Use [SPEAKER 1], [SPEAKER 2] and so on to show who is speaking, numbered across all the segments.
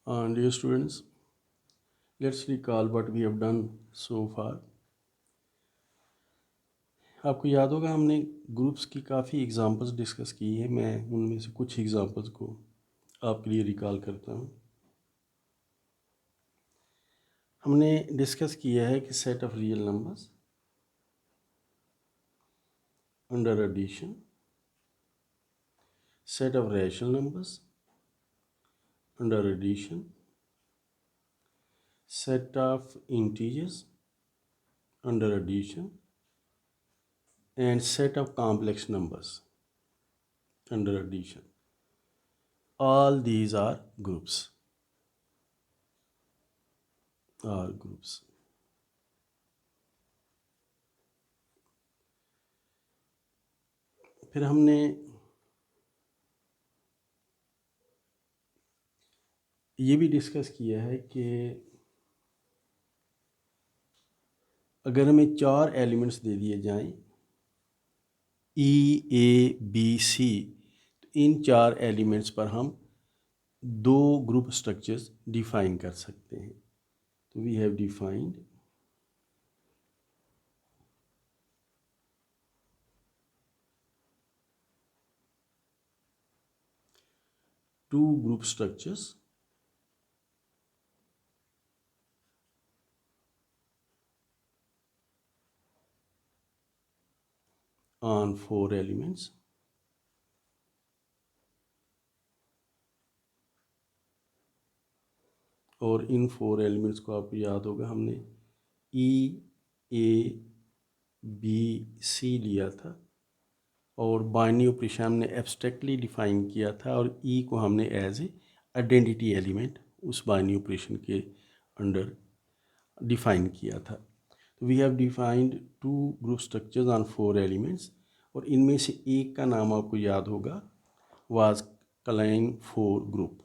[SPEAKER 1] Dear students, let's recall what we have done so far. आपको याद होगा हमने ग्रुप्स की काफ़ी एग्जांपल्स डिस्कस की है। मैं उनमें से कुछ एग्जांपल्स को आपके लिए रिकॉल करता हूँ। हमने डिस्कस किया है कि set of real numbers under addition, set of rational numbers under addition, set of integers under addition and set of complex numbers under addition. All these are groups. फिर हमने ये भी डिस्कस किया है कि अगर हमें 4 एलिमेंट्स दे दिए जाएं E, A, B, C, तो इन 4 एलिमेंट्स पर हम 2 ग्रुप स्ट्रक्चर्स डिफाइन कर सकते हैं। तो we have defined two group structures on 4 elements. और इन 4 एलिमेंट्स को आपको याद होगा हमने E, A, B, C लिया था और बाइनरी ऑपरेशन हमने एब्स्ट्रैक्टली डिफाइन किया था और E को हमने एज ए आइडेंटिटी एलिमेंट उस बाइनरी ऑपरेशन के अंडर डिफाइन किया था। तो we have defined 2 group structures on 4 elements और इनमें से एक का नाम आपको याद होगा was Klein 4 group.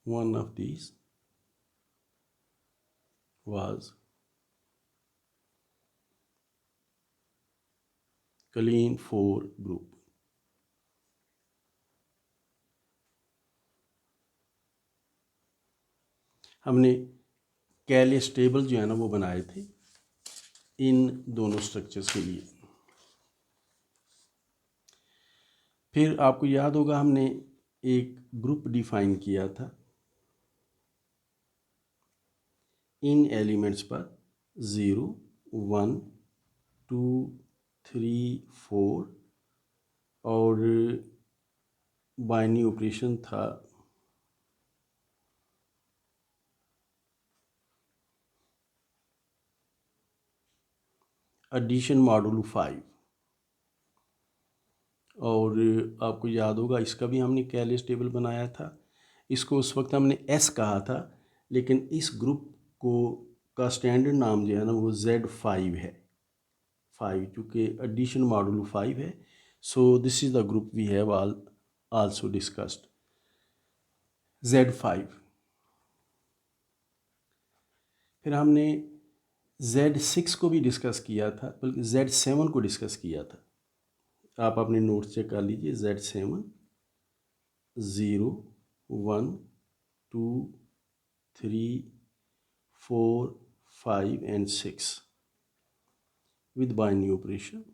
[SPEAKER 1] One of these was Kleene 4 group. हमने कैलियस टेबल जो है ना वो बनाए थे इन दोनों स्ट्रक्चर्स के लिए। फिर आपको याद होगा हमने एक ग्रुप डिफाइन किया था इन एलिमेंट्स पर 0, 1, 2, 3, 4 और बाइनरी ऑपरेशन था एडिशन मॉडुलो 5 और आपको याद होगा इसका भी हमने कैलियस टेबल बनाया था। इसको उस वक्त हमने S कहा था लेकिन इस ग्रुप को का स्टैंडर्ड नाम जो है ना वो Z5 है। 5 चूँकि एडिशन मॉडुलो 5 है, so this is the group we have also discussed Z5। फिर हमने Z6 को भी डिस्कस किया था, बल्कि Z7 को डिस्कस किया था। आप अपने नोट्स चेक कर लीजिए। Z7 0, 1, 2, 3, 4, 5 and 6 with binary operation.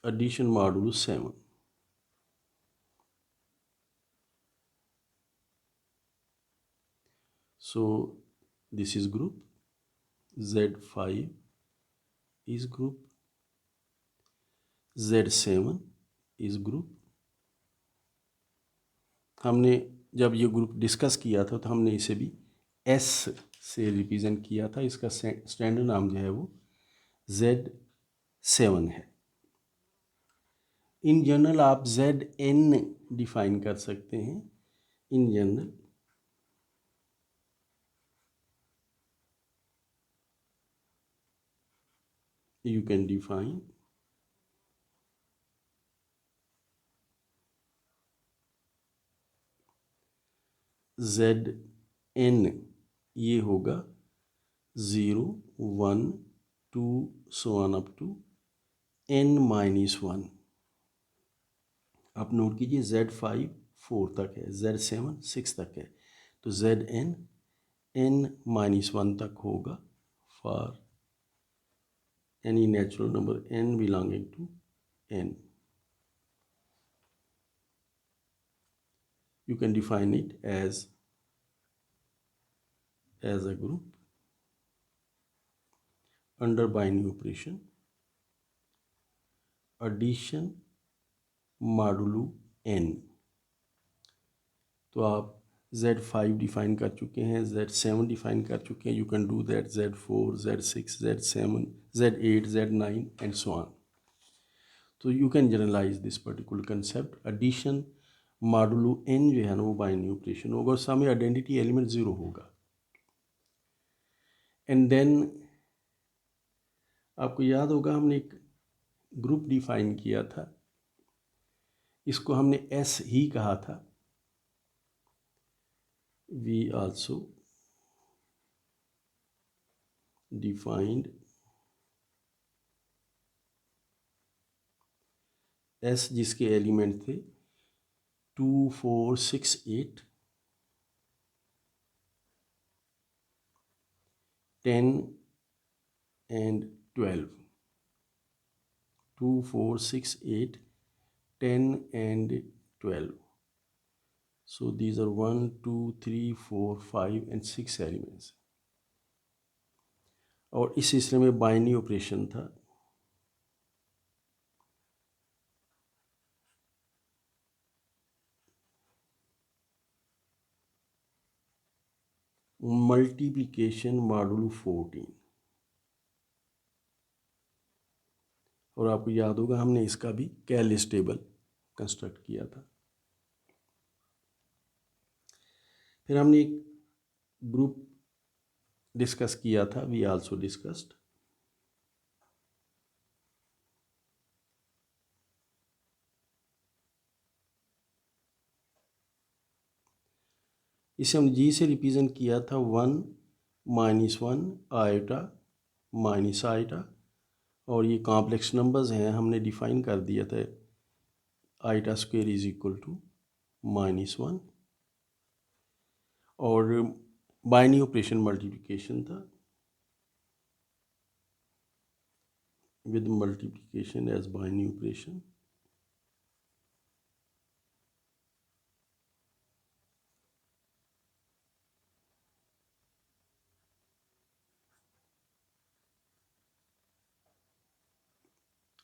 [SPEAKER 1] Addition modulo 7. So this is group Z5 is group, Z7 is group। हमने जब ये ग्रुप डिस्कस किया था तो हमने इसे भी S से रिप्रेजेंट किया था। इसका स्टैंडर्ड नाम जो है वो Z7 है। इन जनरल आप Zn डिफाइन कर सकते हैं। In general you can define Zn, ये होगा 0, 1, 2 so on up to n-1। आप नोट कीजिए Z5 4 तक है, Z7 6 तक है, तो Zn n-1 तक होगा for any natural number n belonging to n. You can define it as a group under binary operation addition modulo n। तो आप Z5 डिफाइन कर चुके हैं, Z7 डिफाइन कर चुके हैं, you can do that Z4, Z6, Z7, Z8, Z9 and so on. तो you can generalise this particular concept. Addition modulo n जो है ना वो बाइनरी ऑपरेशन होगा और सामने आइडेंटिटी एलिमेंट 0 होगा। एंड देन आपको याद होगा हमने एक ग्रुप डिफाइन किया था, इसको हमने S ही कहा था। We also defined S जिसके एलिमेंट थे 2, 4, 6, 8, 10 and 12। 2, 4, 6, 8, 10 and 12। So these are 1, 2, 3, 4, 5 and 6 elements। और इस सिलसिले में बाइनरी ऑपरेशन था। Multiplication modulo 14। और आपको याद होगा हमने इसका भी कैलिस टेबल कंस्ट्रक्ट किया था। फिर हमने एक ग्रुप डिस्कस किया था, वी आल्सो डिस्कस्ड इसे हम जी से रिप्रेजेंट किया था 1, -1, आयोटा, माइनस आयोटा। और ये कॉम्प्लेक्स नंबर्स हैं, हमने डिफाइन कर दिया था iota square is equal to -1। और बाइनरी ऑपरेशन मल्टीप्लिकेशन था with multiplication as binary operation।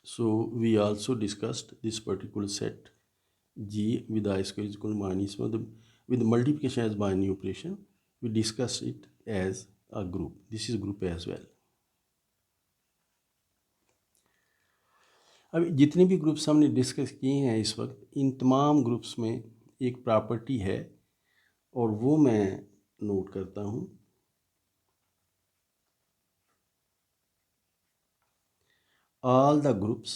[SPEAKER 1] So we also discussed this particular set G with I square is equal to -1 with multiplication as binary operation। We discussed it as a group। This is group as well। अब जितने भी groups हमने discuss किए हैं इस वक्त, इन तमाम groups में एक प्रॉपर्टी है और वो मैं नोट करता हूँ। All the groups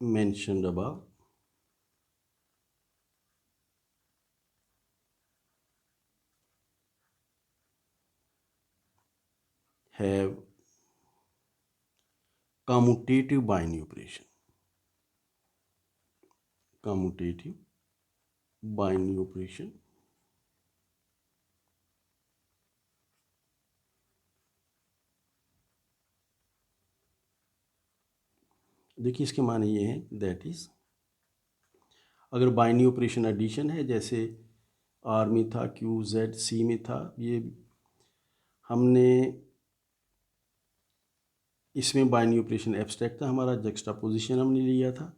[SPEAKER 1] mentioned above have commutative binary operation। Commutative binary operation देखिए इसके माने ये हैं, दैट इज अगर बाइनरी ऑपरेशन एडिशन है, जैसे आर में था, क्यू जेड सी में था, ये हमने इसमें बाइनरी ऑपरेशन एब्स्ट्रैक्ट था हमारा, जक्सटापोजिशन हमने लिया था।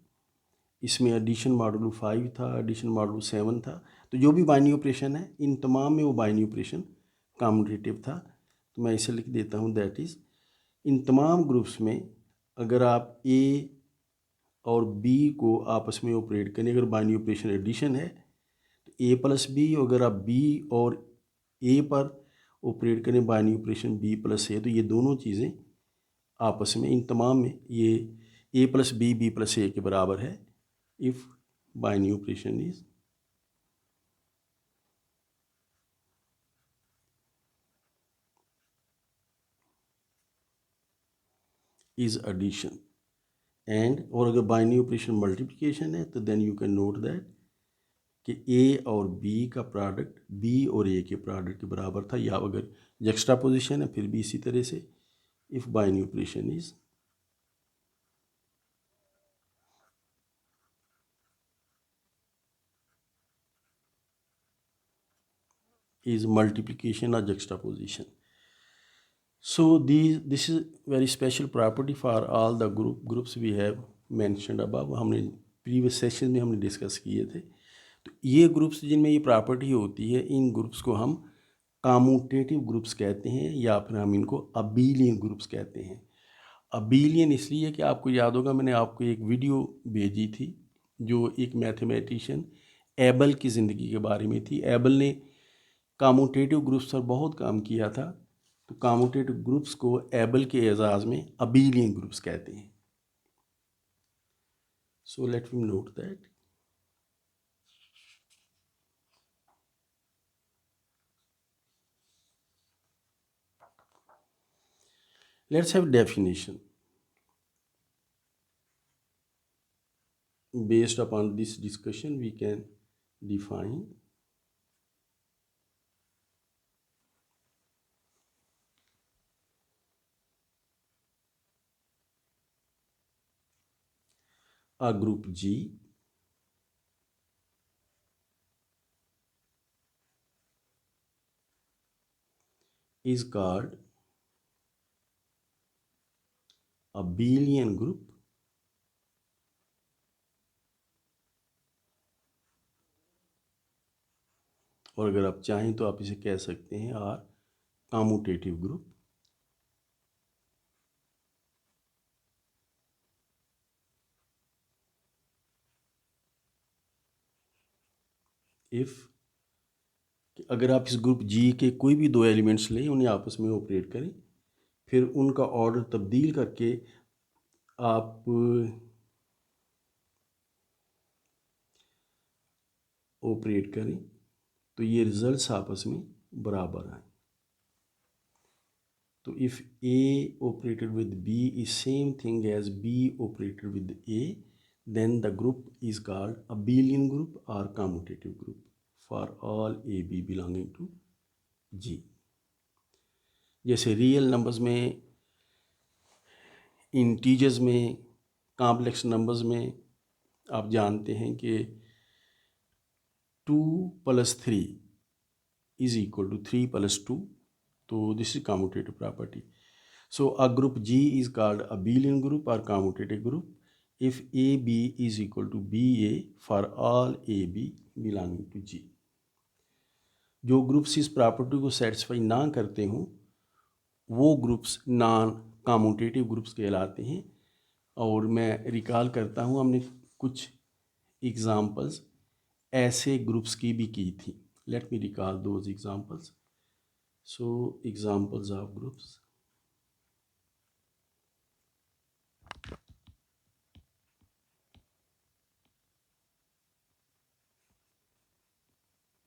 [SPEAKER 1] इसमें एडिशन मॉडुलो 5 था, एडिशन मॉडुलो 7 था। तो जो भी बाइनरी ऑपरेशन है इन तमाम में वो बाइनरी ऑपरेशन कम्यूटेटिव था। तो मैं इसे लिख देता हूँ, दैट इज़ इन तमाम ग्रुप्स में अगर आप ए और बी को आपस में ऑपरेट करें, अगर बाइनरी ऑपरेशन एडिशन है तो ए प्लस बी, अगर आप बी और ए पर ऑपरेट करें बाइनरी ऑपरेशन बी प्लस ए, तो ये दोनों चीज़ें आपस में इन तमाम में ये A plus B B plus A के बराबर है if binary operation is is addition, and और अगर बाइनरी ऑपरेशन मल्टीप्लिकेशन है तो then you can note that कि ए और बी का प्रोडक्ट बी और ए के प्रोडक्ट के बराबर था, या अगर जक्स्टापोजिशन है फिर भी इसी तरह से if binary operation is multiplication or juxtaposition. So this is very special property for all the groups we have mentioned above. हमने प्रीवियस सेशन में हमने डिस्कस किए थे. तो ये ग्रुप्स जिनमें ये प्रॉपर्टी होती है, इन ग्रुप्स को हम कम्यूटेटिव ग्रुप्स कहते हैं, या फिर हम इनको अबीलियन ग्रुप्स कहते हैं. अबीलियन इसलिए कि आपको याद होगा मैंने आपको एक वीडियो भेजी थी जो एक मैथमेटिशियन एबल की ज़िंदगी के बारे में थी. एबल ने कम्यूटेटिव ग्रुप्स पर बहुत काम किया था. तो कम्यूटेटिव ग्रुप्स को एबल के एजाज़ में अबीलियन ग्रुप्स कहते हैं. So let me note that. Let's have definition. Based upon this discussion, we can define a group G is called a abelian group और अगर आप चाहें तो आप इसे कह सकते हैं आर कम्यूटेटिव ग्रुप. इफ़ अगर आप इस ग्रुप जी के कोई भी दो एलिमेंट्स लें, उन्हें आपस में ऑपरेट करें, फिर उनका ऑर्डर तब्दील करके आप ऑपरेट करें तो ये रिजल्ट्स आपस में बराबर आए. तो if A operated with B is same thing as B operated with A, then the group is called abelian group or commutative group for all a b belonging to G. जैसे real numbers में, integers में, complex numbers में आप जानते हैं कि 2 + 3 is equal to 3 + 2. तो this is commutative property. So a group G is called abelian group or commutative group if AB is equal to BA for all AB belonging to G. जो groups इस property को satisfy ना करते हों वो groups non commutative groups कहलाते हैं. और मैं रिकॉल करता हूँ हमने कुछ एग्जांपल्स ऐसे ग्रुप्स की भी की थी. Late me recall those examples. So examples of groups.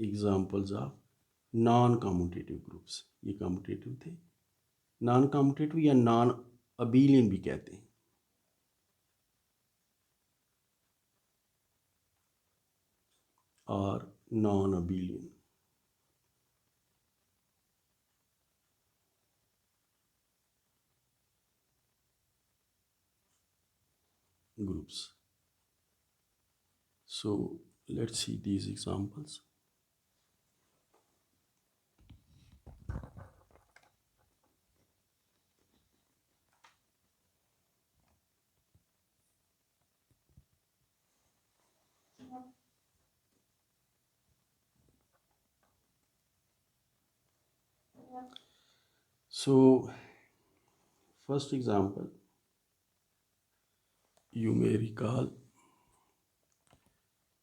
[SPEAKER 1] Examples of non commutative groups. ये कम्यूटेटिव थे. नॉन कम्यूटेटिव या नॉन अबीलियन भी कहते हैं. और non अबीलियन groups. So let's see these examples. So first example, you may recall,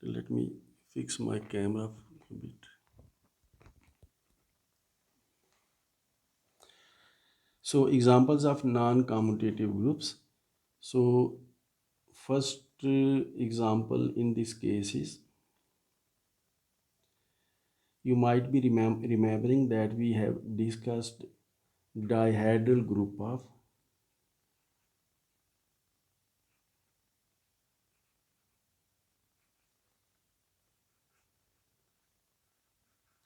[SPEAKER 1] let me fix my camera a bit. So examples of non-commutative groups. So first example in this case is, you might be remembering that we have discussed dihedral group of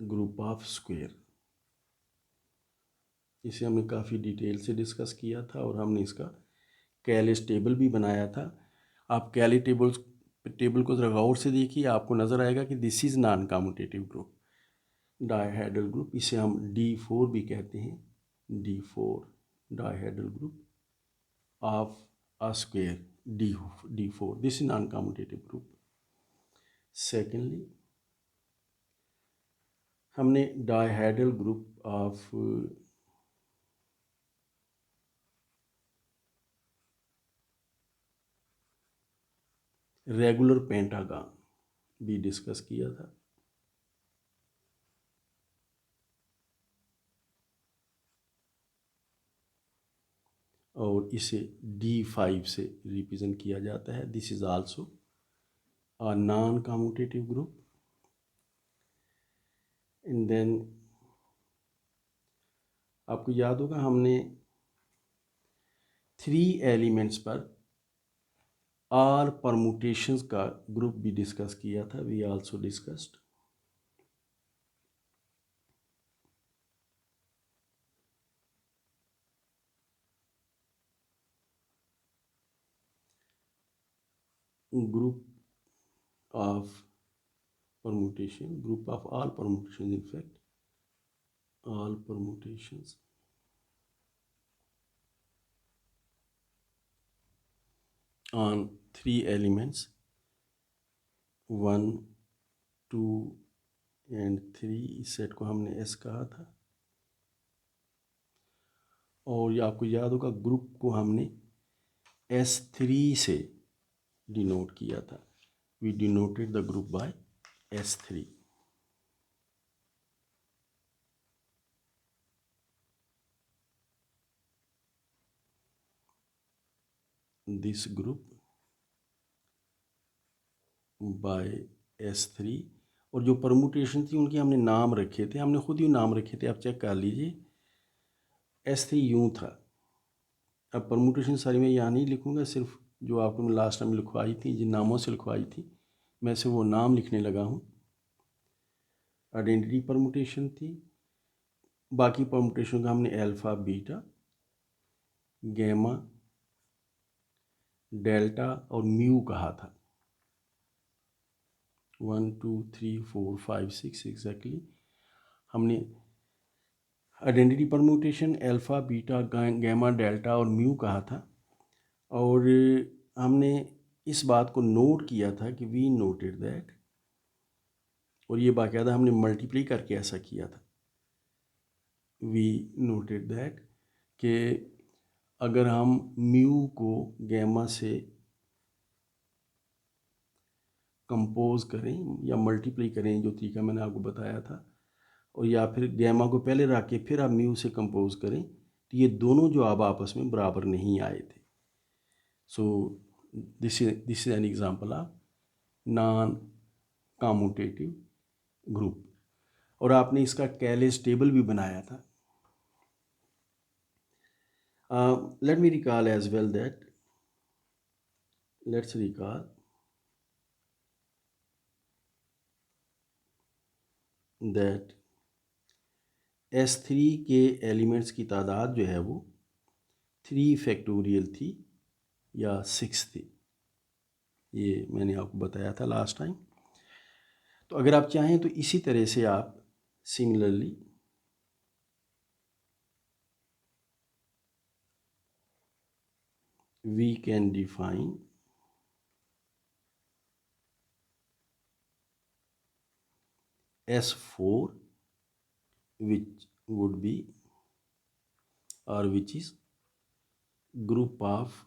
[SPEAKER 1] group of square. इसे हमने काफ़ी detail से discuss किया था और हमने इसका Cayley's table भी बनाया था। आप कैली टेबल को ज़रा गौर से देखिए, आपको नज़र आएगा कि this is non commutative group, dihedral group. इसे हम D4 भी कहते हैं, D4 dihedral group of a square D4, this is non-commutative group. Secondly, हमने dihedral group of regular pentagon भी डिस्कस किया था। और इसे D5 से रिप्रेजेंट किया जाता है। This is also a non commutative group. And then आपको याद होगा हमने 3 एलिमेंट्स पर आर परमुटेशंस का ग्रुप भी डिस्कस किया था। We also discussed group of permutation, group of all permutations, in fact all permutations on 3 elements 1, 2 and 3। इस सेट को हमने S कहा था। और ये आपको याद होगा ग्रुप को हमने S3 से डिनोट किया था। We denoted the group by S3। This group by S3। और जो परमुटेशन थी उनके हमने नाम रखे थे, हमने खुद ही नाम रखे थे, आप चेक कर लीजिए। S3 यूँ था। अब परमुटेशन सारी मैं यहाँ नहीं लिखूँगा, सिर्फ जो आपको मैं लास्ट टाइम लिखवाई थी, जिन नामों से लिखवाई थी, मैं से वो नाम लिखने लगा हूँ। आइडेंटिटी परमुटेशन थी। बाकी परमुटेशन का हमने अल्फ़ा, बीटा, गैमा, डेल्टा और म्यू कहा था। 1, 2, 3, 4, 5, 6 एग्जैक्टली हमने identity permutation alpha, beta, gamma, delta और म्यू कहा था। और हमने इस बात को नोट किया था कि वी नोटेड दैट, और ये बाकायदा हमने मल्टीप्लाई करके ऐसा किया था। वी नोटेड दैट कि अगर हम म्यू को गैमा से कंपोज करें या मल्टीप्लाई करें, जो तरीका मैंने आपको बताया था, और या फिर गैमा को पहले रख के फिर आप म्यू से कंपोज करें, तो ये दोनों जो अब आपस में बराबर नहीं आए थे। So this is an example of non commutative group. और आपने इसका कैलिस टेबल भी बनाया था। Let me recall as well that, let's recall that S3 के एलिमेंट्स की तादाद जो है वो 3 फैक्टोरियल थी या 6 थी। ये मैंने आपको बताया था लास्ट टाइम। तो अगर आप चाहें तो इसी तरह से आप similarly we can define S4, which would be, or which is group of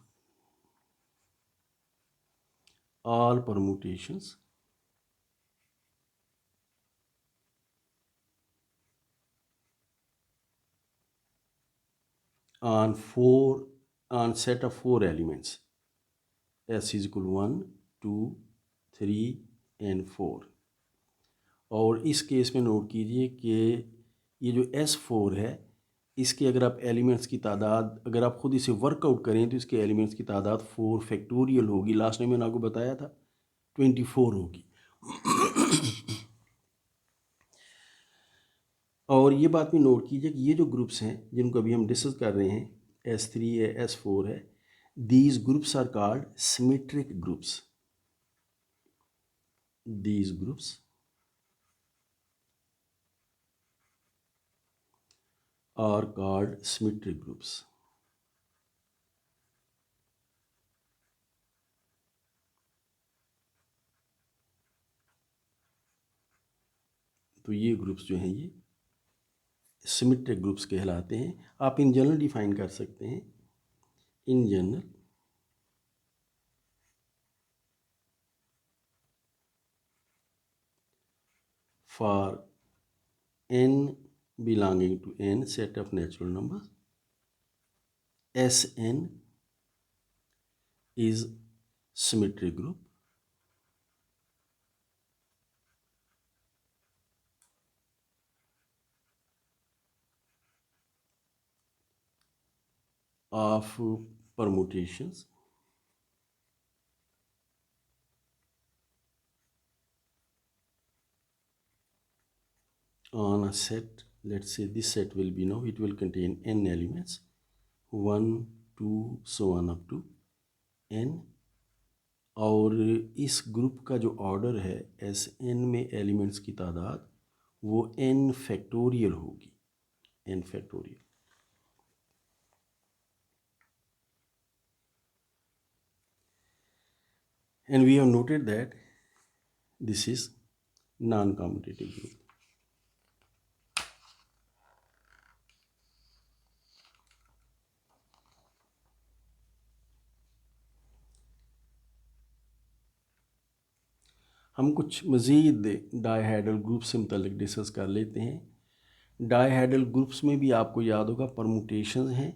[SPEAKER 1] all permutations on set of 4 elements, S is equal 1, 2, 3 and 4। और इस केस में नोट कीजिए कि ये जो S4 है, इसके अगर आप एलिमेंट्स की तादाद, अगर आप ख़ुद इसे वर्कआउट करें तो इसके एलिमेंट्स की तादाद 4 फैक्टोरियल होगी। लास्ट टाइम मैंने आपको बताया था 24 होगी। और ये बात भी नोट कीजिए कि ये जो ग्रुप्स हैं जिनको अभी हम डिस्कस कर रहे हैं, S3 है, S4 है, these groups are called symmetric groups. These groups are called symmetric groups. तो ये ग्रुप्स जो हैं ये सिमेट्रिक ग्रुप्स कहलाते हैं. आप इन जनरल डिफाइन कर सकते हैं. In general for n belonging to n set of natural numbers, Sn is symmetric group. Of permutations on a set. Let's say this set will be, now it will contain n elements, 1 2 so on up to n. और इस group का जो order है Sn में elements की तादाद वो n factorial होगी, n factorial. And we have noted that this is non-commutative group. हम कुछ मज़ीद डायहेड्रल ग्रुप से मुतल्लिक डिस्कस कर लेते हैं. डायहेड्रल ग्रुप्स में भी आपको याद होगा परमुटेशन हैं.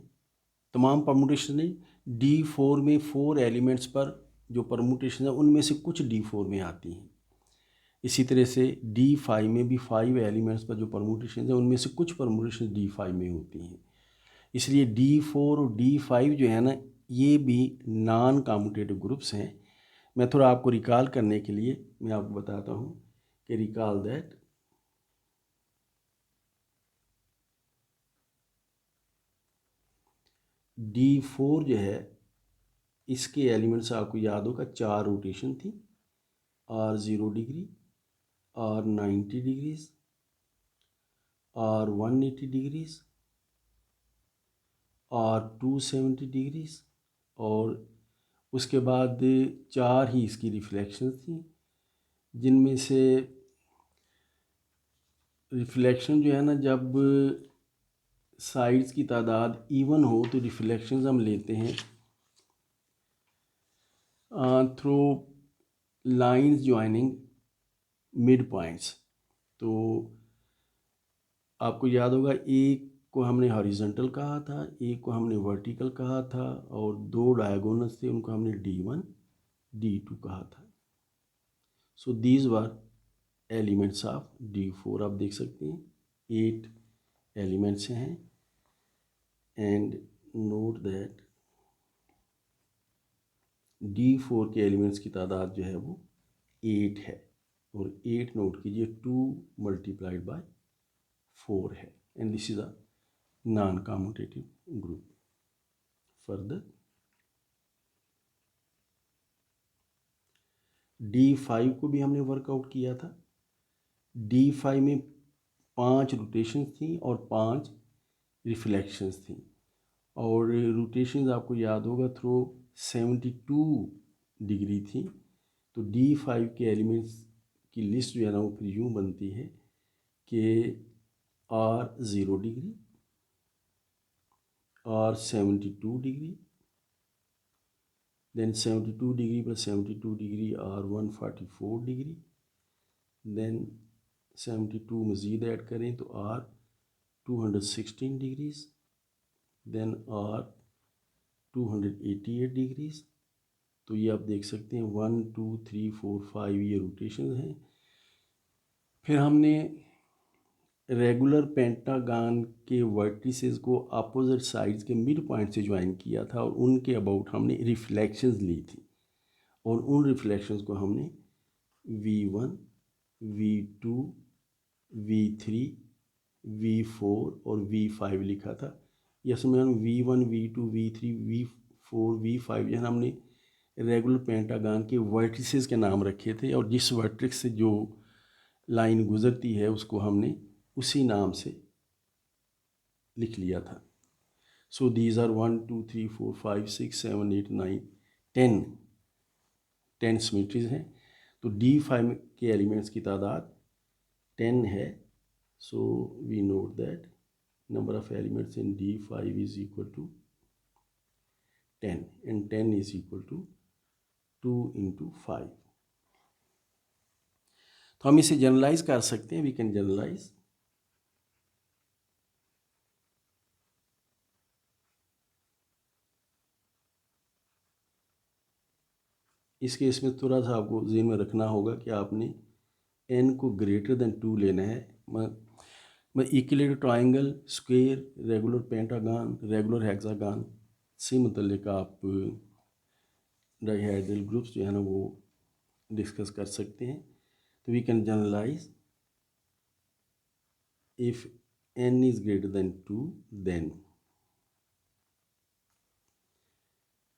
[SPEAKER 1] तमाम परमुटेशन नहीं, D4 में 4 एलिमेंट्स पर जो परमुटेशन है उनमें से कुछ D4 में आती हैं. इसी तरह से D5 में भी 5 एलिमेंट्स पर जो परमुटेशन है उनमें से कुछ परमुटेशन D5 में होती हैं. इसलिए D4 और D5 जो है ना ये भी नॉन कम्यूटेटिव ग्रुप्स हैं. मैं थोड़ा आपको रिकॉल करने के लिए मैं आपको बताता हूँ कि रिकॉल दैट D4 जो है इसके एलिमेंट्स आपको याद होगा 4 रोटेशन थी, R0 degree, R90 degrees, R180 degrees, R270 degrees और उसके बाद 4 ही इसकी रिफ्लेक्शन थी, जिनमें से रिफ्लेक्शन जो है ना जब साइड्स की तादाद इवन हो तो रिफ्लेक्शंस हम लेते हैं through lines joining mid points. तो आपको याद होगा एक को हमने हॉरिजॉन्टल कहा था, एक को हमने वर्टिकल कहा था और 2 डायगोनल्स थे उनको हमने D1 D2 कहा था. So these were elements of D4. आप देख सकते हैं 8 एलिमेंट्स हैं. एंड नोट दैट D4 के एलिमेंट्स की तादाद जो है वो 8 है और 8 नोट कीजिए 2 मल्टीप्लाइड बाय 4 है. And this is a non commutative group. Further D5 को भी हमने वर्कआउट किया था. D5 में 5 रोटेशंस थी और 5 रिफ्लेक्शंस थी और रोटेशंस आपको याद होगा थ्रू 72 डिग्री थी. तो D5 के एलिमेंट्स की लिस्ट जो है ना वो फिर यूँ बनती है कि R0 degree, R72 degree, then 72 degree plus 72 degree R144 degree, then 72 मज़ीद ऐड करें तो R216 degrees, then R288 degrees. तो ये आप देख सकते हैं 1 2 3 4 5 ये रोटेशन हैं. फिर हमने रेगुलर पेंटागन के वर्टिसेस को अपोजिट साइड्स के मिड पॉइंट से ज्वाइन किया था और उनके अबाउट हमने रिफ्लेक्शंस ली थी और उन रिफ्लेक्शंस को हमने V1 V2 V3 V4 और V5 लिखा था। इसमें हम V1, V2, V3, V4, V5 जहाँ हमने रेगुलर पेंटागन के वर्टिसेस के नाम रखे थे और जिस वर्टेक्स से जो लाइन गुजरती है उसको हमने उसी नाम से लिख लिया था। सो दीज आर 1 2 3 4 5 6 7 8 9 10 सिमेट्रीज हैं। तो D5 के एलिमेंट्स की तादाद 10 है। So we note that number of elements in D5 is equal to 10 and 10 is equal to 2 into 5। तो हम इसे जनरलाइज कर सकते हैं, वी कैन जनरलाइज। इस केस में थोड़ा सा आपको ज़हन में रखना होगा कि आपने n को ग्रेटर देन 2 लेना है। मैं equilateral triangle, square, regular pentagon, regular hexagon से मुतल्लिक आप डाइहेड्रल ग्रुप्स जो है ना वो डिस्कस कर सकते हैं। तो we can generalize if n is greater than 2 then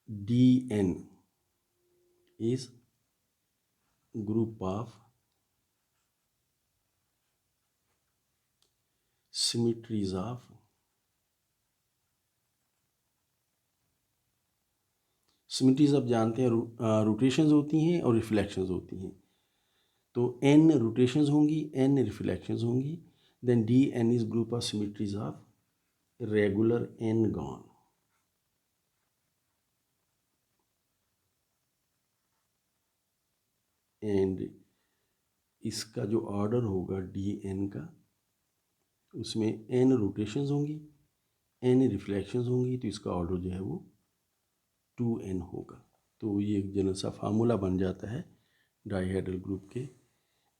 [SPEAKER 1] Dn is group of symmetries of symmetries आप जानते हैं रोटेशंस होती हैं और रिफ्लेक्शंस होती हैं। तो n रोटेशंस होंगी, n रिफ्लेक्शंस होंगी, then Dn is group of symmetries of regular n gon. And इसका जो ऑर्डर होगा Dn का, उसमें n रोटेशंस होंगी, n रिफ्लेक्शंस होंगी, तो इसका ऑर्डर जो है वो 2n होगा। तो ये एक जनरल सा फार्मूला बन जाता है डाइहेड्रल ग्रुप के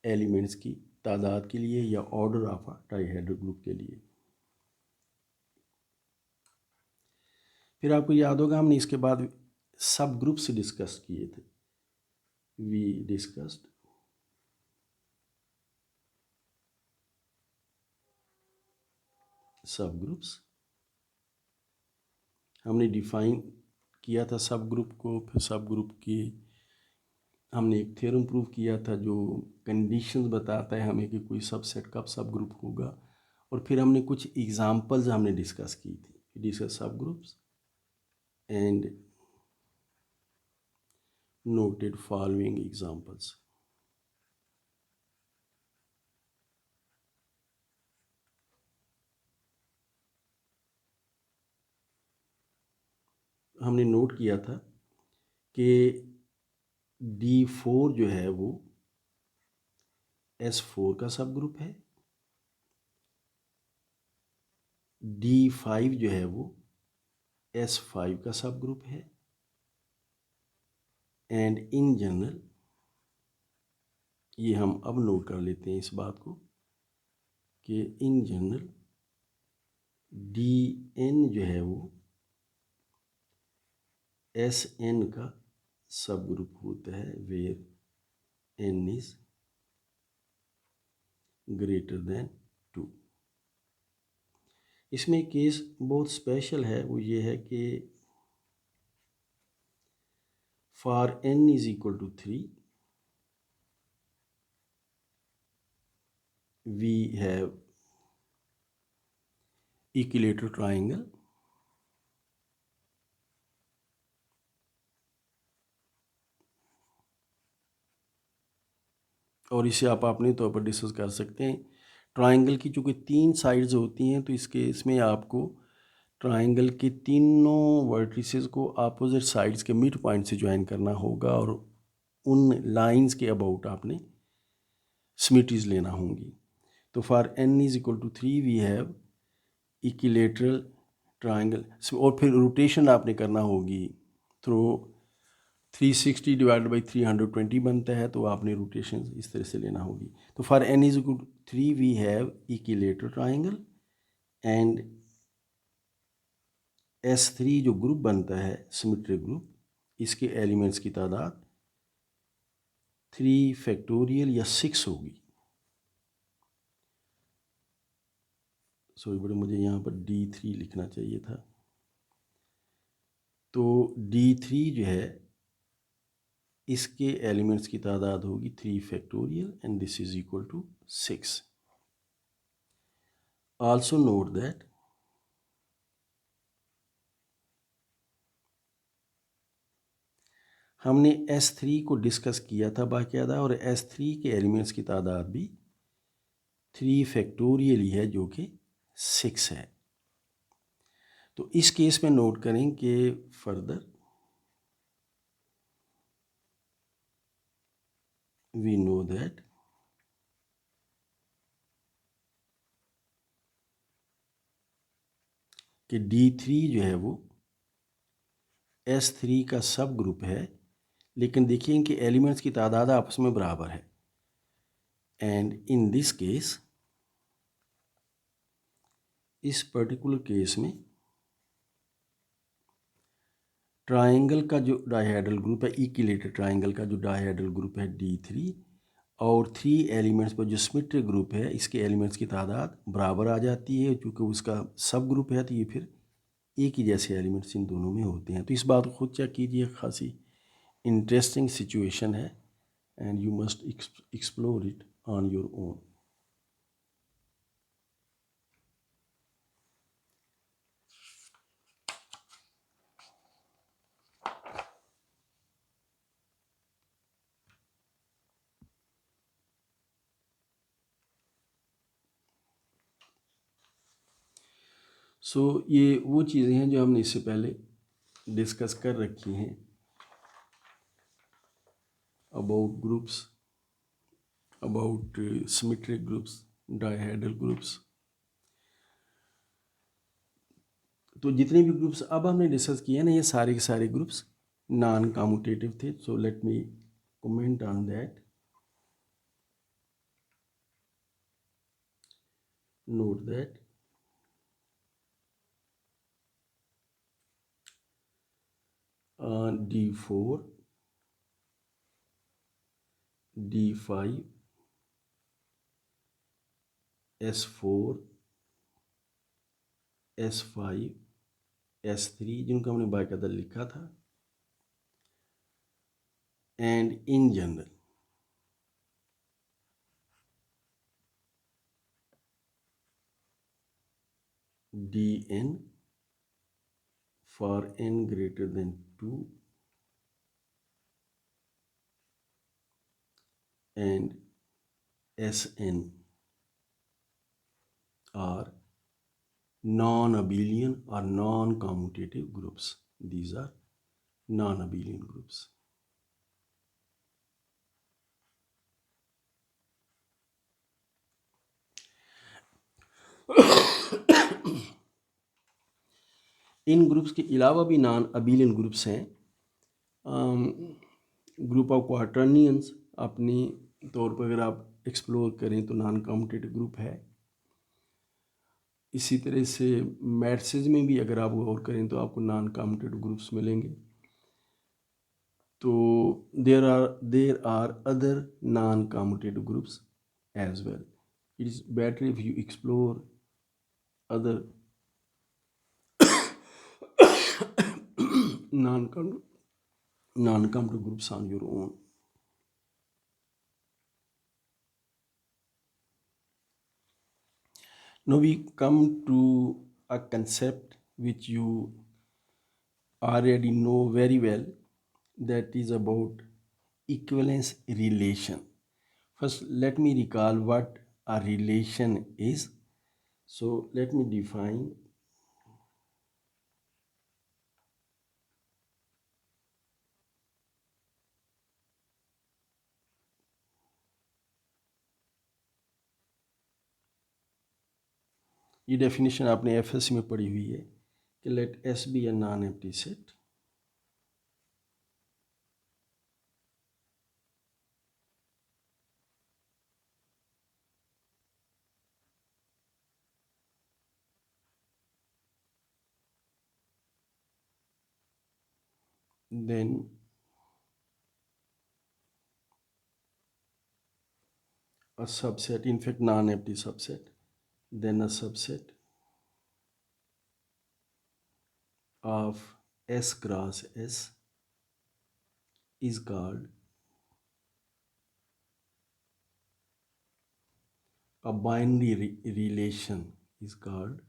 [SPEAKER 1] एलिमेंट्स की तादाद के लिए या order of a dihedral group के लिए। फिर आपको याद होगा हमने इसके बाद सब ग्रुप्स डिस्कस किए थे। वी डिस्कस्ड सब ग्रुप्स, हमने डिफाइन किया था सब ग्रुप को। फिर सब ग्रुप की हमने एक थ्योरम प्रूव किया था जो कंडीशंस बताता है हमें कि कोई सबसेट कब सब ग्रुप होगा। और फिर हमने कुछ एग्जांपल्स हमने डिस्कस की थी, डिस्कस सब groups and noted following examples. हमने नोट किया था कि D4 जो है वो S4 का सब ग्रुप है, D5 जो है वो S5 का सब ग्रुप है, एंड इन जनरल ये हम अब नोट कर लेते हैं इस बात को कि इन जनरल Dn जो है वो Sn का सब ग्रुप होता है where n is greater than 2। इसमें केस बहुत स्पेशल है, वो ये है कि for n is equal to 3 we have equilateral triangle और इसे आप अपने तौर पर डिस्कस कर सकते हैं। ट्राइंगल की चूँकि 3 साइड्स होती हैं तो इसके इसमें आपको ट्राइंगल के तीनों वर्टिसेस को अपोजिट साइड्स के मिड पॉइंट से ज्वाइन करना होगा और उन लाइंस के अबाउट आपने सिमिट्रीज लेना होंगी। तो for n is equal to 3 we have equilateral triangle और फिर रोटेशन आपने करना होगी थ्रू 360 डिवाइडेड बाई 320 बनता है, तो आपने रोटेशन इस तरह से लेना होगी। तो for n is equal to 3 we have equilateral triangle and S3 जो ग्रुप बनता है सिमेट्रिक ग्रुप, इसके एलिमेंट्स की तादाद 3 फैक्टोरियल या 6 होगी। सॉरी बड़े, मुझे यहाँ पर D3 लिखना चाहिए था। तो D3 जो है इसके एलिमेंट्स की तादाद होगी 3 factorial and this is equal to 6। Also note that हमने S3 को डिस्कस किया था बाकायदा, और S3 के एलिमेंट्स की तादाद भी 3 फैक्टोरियल ही है, जो कि 6 है। तो इस केस में नोट करें कि फर्दर वी नो दैट कि D3 जो है वो S3 का सब ग्रुप है, लेकिन देखिए इनके एलिमेंट्स की तादाद आपस में बराबर है। एंड इन दिस केस, इस पर्टिकुलर केस में ट्राइंगल का जो डायहेड्रल ग्रुप है, इक्विलेटरल ट्राइंगल का जो डायहेड्रल ग्रुप है D3, और 3 एलिमेंट्स पर जो सिमेट्रिक ग्रुप है, इसके एलिमेंट्स की तादाद बराबर आ जाती है। क्योंकि उसका सब ग्रुप है तो ये फिर एक ही जैसे एलिमेंट्स इन दोनों में होते हैं। तो इस बात को खुद चेक कीजिए, खासी इंटरेस्टिंग सिचुएशन है and you must explore it on your own. So ये वो चीज़ें हैं जो हमने इससे पहले डिस्कस कर रखी हैं about groups, about symmetric groups, dihedral groups. तो जितने भी ग्रुप्स अब हमने डिस्कस किए हैं ना, ये सारे के सारे ग्रुप्स नॉन कम्यूटेटिव थे। So let me comment on that. Note that D4, D5, S4, S5, S3 जिनको हमने बाकायदा लिखा था, and in general Dn for n greater than 2 and Sn are non-abelian or non-commutative groups. These are non-abelian groups. In groups के अलावा भी non abelian groups हैं। Group of क्वार्टर्नियंस अपनी तौर पर अगर आप एक्सप्लोर करें तो नॉन कम्यूटेटिव ग्रुप है। इसी तरह से मैट्रिसेस में भी अगर आप गौर करें तो आपको नॉन कम्यूटेटिव ग्रुप्स मिलेंगे। तो there are other non commutative groups as well. It is better if you explore other non-commutative groups on your own. Now we come to a concept which you already know very well, that is about equivalence relation. First, let me recall what a relation is. So let me define. ये definition आपने FSc में पढ़ी हुई है कि let S be a non empty set then a subset, in fact non-empty subset, then a subset of S cross S is called a binary relation, is called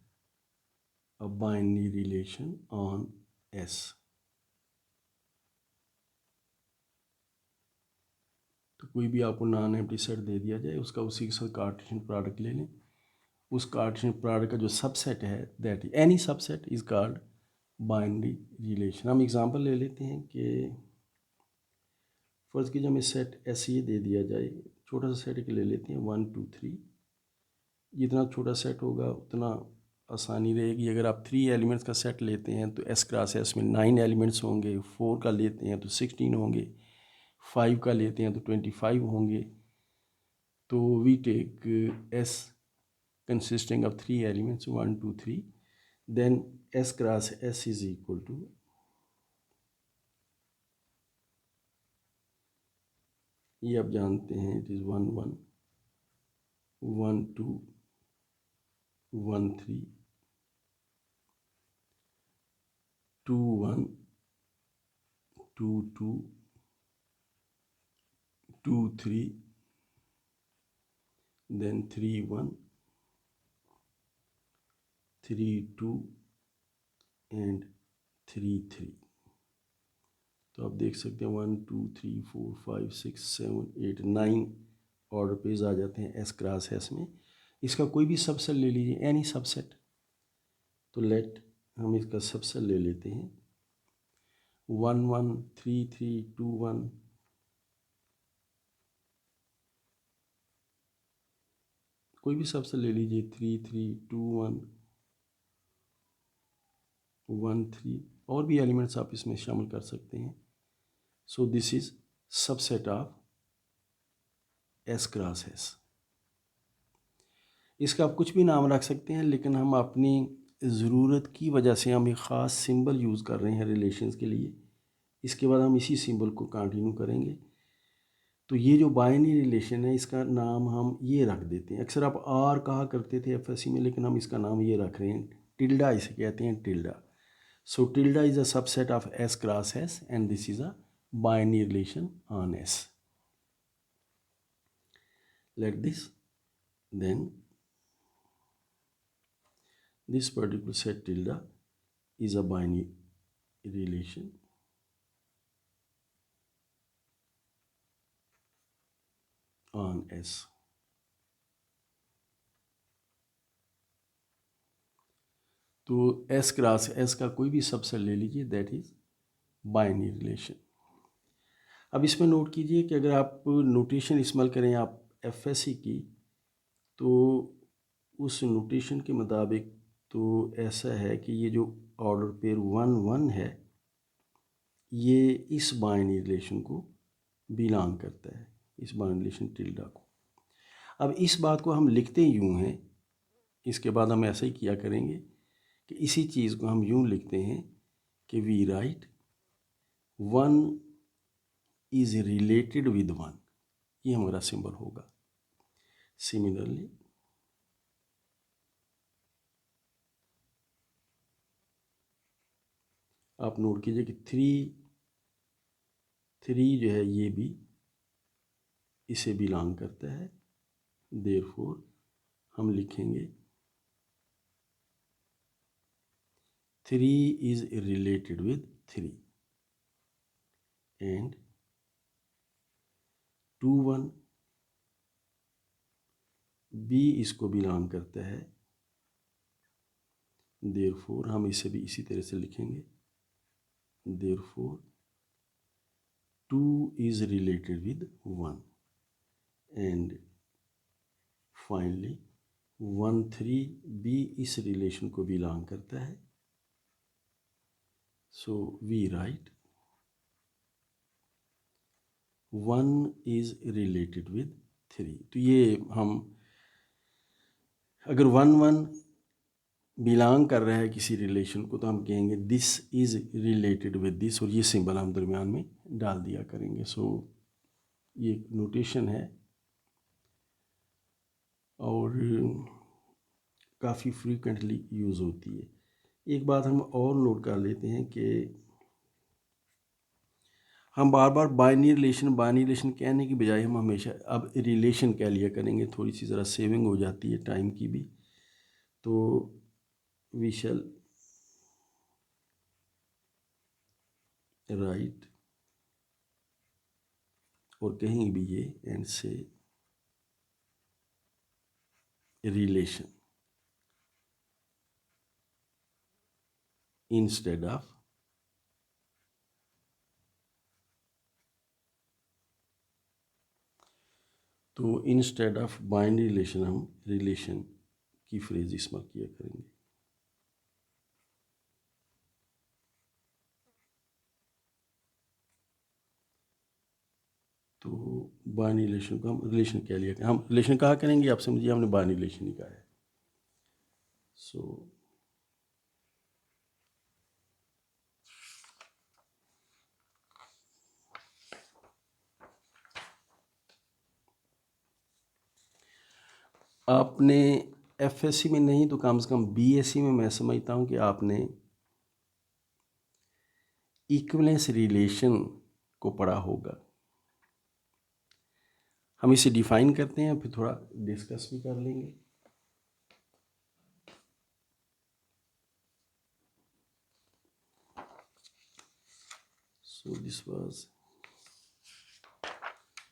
[SPEAKER 1] a binary relation on S. तो कोई भी आपको non empty set दे दिया जाए, उसका उसी के साथ कार्टेशियन प्रोडक्ट ले लें, उस कार्टेशियन प्रोडक्ट का जो सबसेट है that any subset is called binary relation. हम एग्जांपल ले लेते हैं कि फर्ज कीजिए हमें सेट ऐसे ये दे दिया जाए, छोटा सा सेट ले लेते हैं 1 2 3। जितना छोटा सेट होगा उतना आसानी रहेगी। अगर आप 3 एलिमेंट्स का सेट लेते हैं तो एस क्लास एस में 9 एलिमेंट्स होंगे, 4 का लेते हैं तो 16 होंगे, 5 का लेते हैं तो 25 होंगे। तो we take S consisting of 3 elements 1 2 3, then S cross S is equal to ये आप जानते हैं इट इज़ 1 1 1 2 1 3 2 1 2 2 2 3 then 3 1 3 2 and 3 3। तो आप देख सकते हैं 1 2 3 4 5 6 7 8 9 ऑर्डर पेज आ जाते हैं एस क्रॉस एस में। इसका कोई भी सबसेट ले लीजिए, एनी सबसेट। तो लेट हम इसका सबसेट ले लेते हैं 1 1 3 3 2 1। कोई भी सबसेट ले लीजिए 3 3 2 1 1 3, और भी एलिमेंट्स आप इसमें शामिल कर सकते हैं। सो this is subset of S cross S. इसका आप कुछ भी नाम रख सकते हैं, लेकिन हम अपनी ज़रूरत की वजह से हम एक ख़ास सिंबल यूज़ कर रहे हैं रिलेशंस के लिए। इसके बाद हम इसी सिंबल को कंटिन्यू करेंगे। तो ये जो बाइनरी रिलेशन है इसका नाम हम ये रख देते हैं। अक्सर आप आर कहा करते थे एफएससी में, लेकिन हम इसका नाम ये रख रहे हैं टिल्डा, इसे कहते हैं tilde. So tilde is a subset of S cross S and this is a binary relation on S. Let this then this particular set tilde is a binary relation on S. तो S cross S का कोई भी subset ले लीजिए, that is binary relation. अब इसमें note कीजिए कि अगर आप नोटेशन इस्तेमाल करें आप एफएससी की, तो उस नोटेशन के मुताबिक तो ऐसा है कि ये जो ऑर्डर पेयर 1 1 है ये इस बाइनरी रिलेशन को बिलोंग करता है, इस बाइनरी रिलेशन टिल्डा को। अब इस बात को हम लिखते यूँ हैं, इसके बाद हम ऐसा ही किया करेंगे कि इसी चीज़ को हम यूँ लिखते हैं कि we write 1 is related with 1, ये हमारा सिंबल होगा। सिमिलरली आप नोट कीजिए कि 3 जो है ये भी इसे बिलोंग करता है, देयरफॉर हम लिखेंगे 3 इज रिलेटेड विद 3 एंड 2 1 भी इसको बिलोंग करता है, देयरफॉर हम इसे भी इसी तरह से लिखेंगे, therefore 2 is related with 1 and finally 1 3 भी इस रिलेशन को बिलोंग करता है। So we write 1 is related with 3। तो ये हम अगर 1 1 बिलोंग कर रहा है किसी रिलेशन को तो हम कहेंगे this is related with this, और ये सिंबल हम दरमियान में डाल दिया करेंगे। सो ये नोटेशन है और काफ़ी फ्रीक्वेंटली यूज़ होती है। एक बात हम और नोट कर लेते हैं कि हम बार बार बाइनरी रिलेशन कहने की बजाय हम हमेशा अब रिलेशन कह लिया करेंगे, थोड़ी सी ज़रा सेविंग हो जाती है टाइम की भी। तो वी शैल राइट और कहेंगे भी ये एंड से रिलेशन इंस्टेड ऑफ तो इंस्टेड ऑफ बाइनरी रिलेशन हम रिलेशन की फ्रेज इस्तेमाल किया करेंगे। तो बाइनरी रिलेशन को हम रिलेशन कह लिया, हम रिलेशन कहा करेंगे, आप समझिए हमने बाइनरी रिलेशन ही कहा है। सो आपने एफएससी में नहीं तो कम से कम बीएससी में मैं समझता हूँ कि आपने इक्विवेलेंस रिलेशन को पढ़ा होगा। हम इसे डिफाइन करते हैं, फिर थोड़ा डिस्कस भी कर लेंगे। So this was,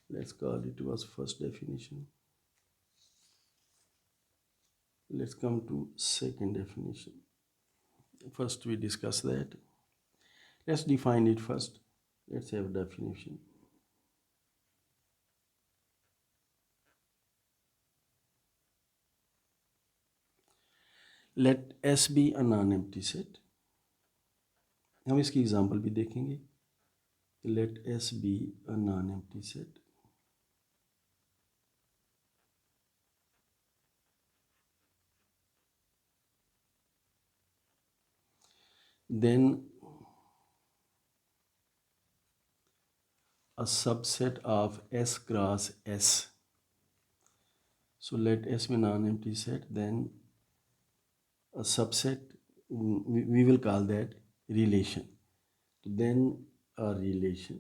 [SPEAKER 1] let's call it was first definition. Let's come to second definition. First we discuss that. Let's define it first. Let's have a definition. Let S be a non-empty set. हम इसकी example भी देखेंगे। Let S be a non-empty set. Then a subset of S cross S. So let S be a non-empty set, then a subset, we will call that relation. Then a relation,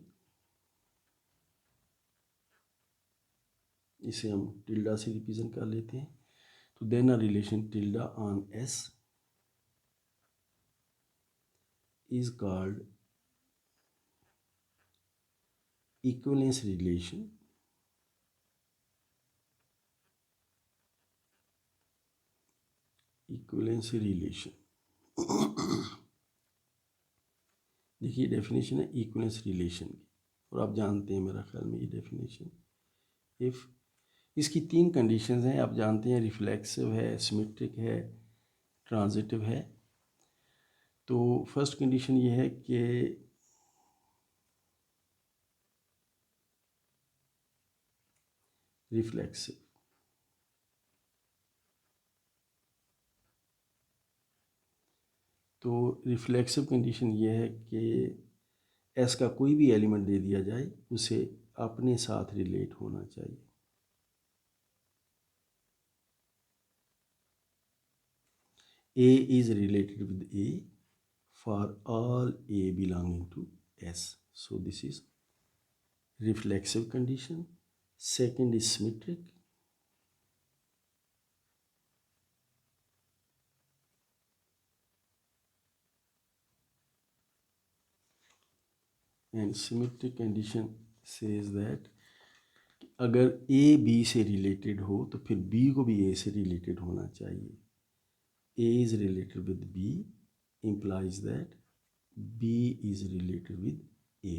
[SPEAKER 1] इसे हम tilde से represent कर लेते हैं। तो then a relation tilde on S is called equivalence relation. Equivalence relation देखिए definition है equivalence relation की, और आप जानते हैं मेरा ख्याल में ये डेफिनेशन। इफ़ इसकी तीन कंडीशंस हैं, आप जानते हैं, रिफ्लेक्सिव है, सिमेट्रिक है, ट्रांजिटिव है। तो फर्स्ट कंडीशन ये है कि रिफ्लेक्सिव, तो रिफ्लेक्सिव कंडीशन ये है कि एस का कोई भी एलिमेंट दे दिया जाए उसे अपने साथ रिलेट होना चाहिए। A is related with A for all A belonging to S. So this is reflexive condition. Second is symmetric. And symmetric condition says that अगर A B से रिलेटेड हो तो फिर B को भी A से रिलेटेड होना चाहिए। A is related with B implies that B is related with A.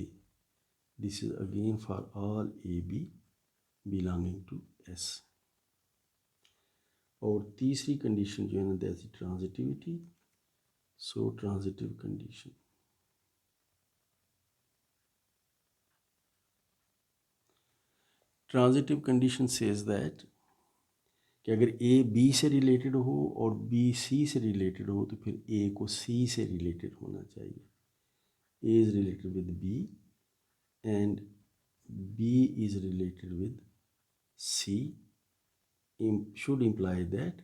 [SPEAKER 1] This is again for all AB belonging to S. और तीसरी कंडीशन जो है ना that is transitivity. So transitive condition, transitive condition says that कि अगर A B से related हो और बी सी से रिलेटेड हो तो फिर ए को सी से रिलेटेड होना चाहिए। A is related with B and B is related with C should imply that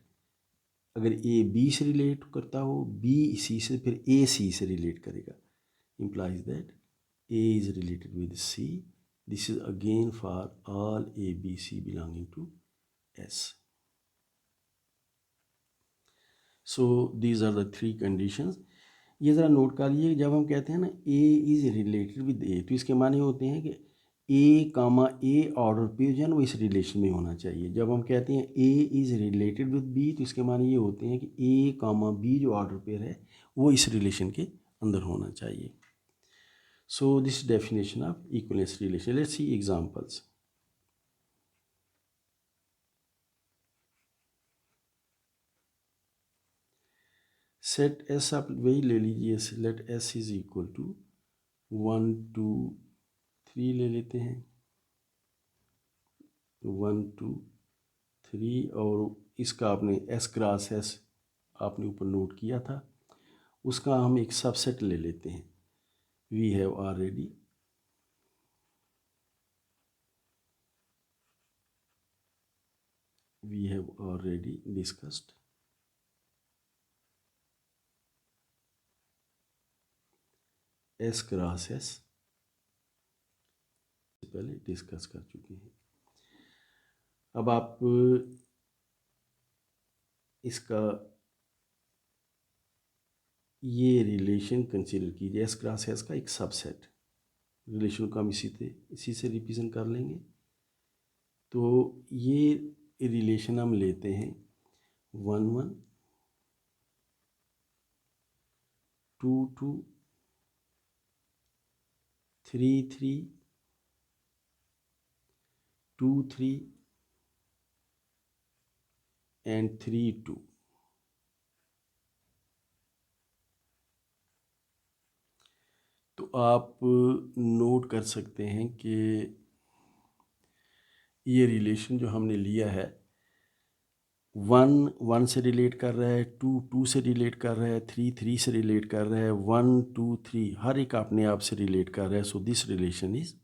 [SPEAKER 1] अगर ए बी से रिलेट करता हो, बी सी से, फिर ए सी से रिलेट करेगा, implies that A is related with C. This is again for all A, B, C belonging to S. So these are the three conditions. ये ज़रा नोट कर लीजिए, जब हम कहते हैं ना A is related with A, तो इसके माने होते हैं कि A कामा A ऑर्डर पे जो है ना वो इस रिलेशन में होना चाहिए। जब हम कहते हैं A is related with B, तो इसके माने ये होते हैं कि A कामा B जो ऑर्डर पेयर है वो इस रिलेशन के अंदर होना चाहिए। So this is definition of equivalence relation. Let's see examples. Set S आप वही ले लीजिए, let S is equal to 1 2 3 ले लेते हैं, 1 2 3, और इसका आपने S क्रॉस S आपने ऊपर नोट किया था, उसका हम एक सबसेट ले लेते हैं। We have already discussed S cross S पहले डिस्कस कर चुके हैं। अब आप इसका ये रिलेशन कंसीडर कीजिए, S क्रॉस S का एक सबसेट। रिलेशन को हम इसी से रिप्रेजेंट कर लेंगे। तो ये रिलेशन हम लेते हैं 1 1 2 2 3 3 2 3 and 3 2। तो आप नोट कर सकते हैं कि ये रिलेशन जो हमने लिया है, 1 1 से रिलेट कर रहा है, 2 2 से रिलेट कर रहा है, 3 3 से रिलेट कर रहा है, 1 2 3 हर एक अपने आप से रिलेट कर रहा है। So this relation is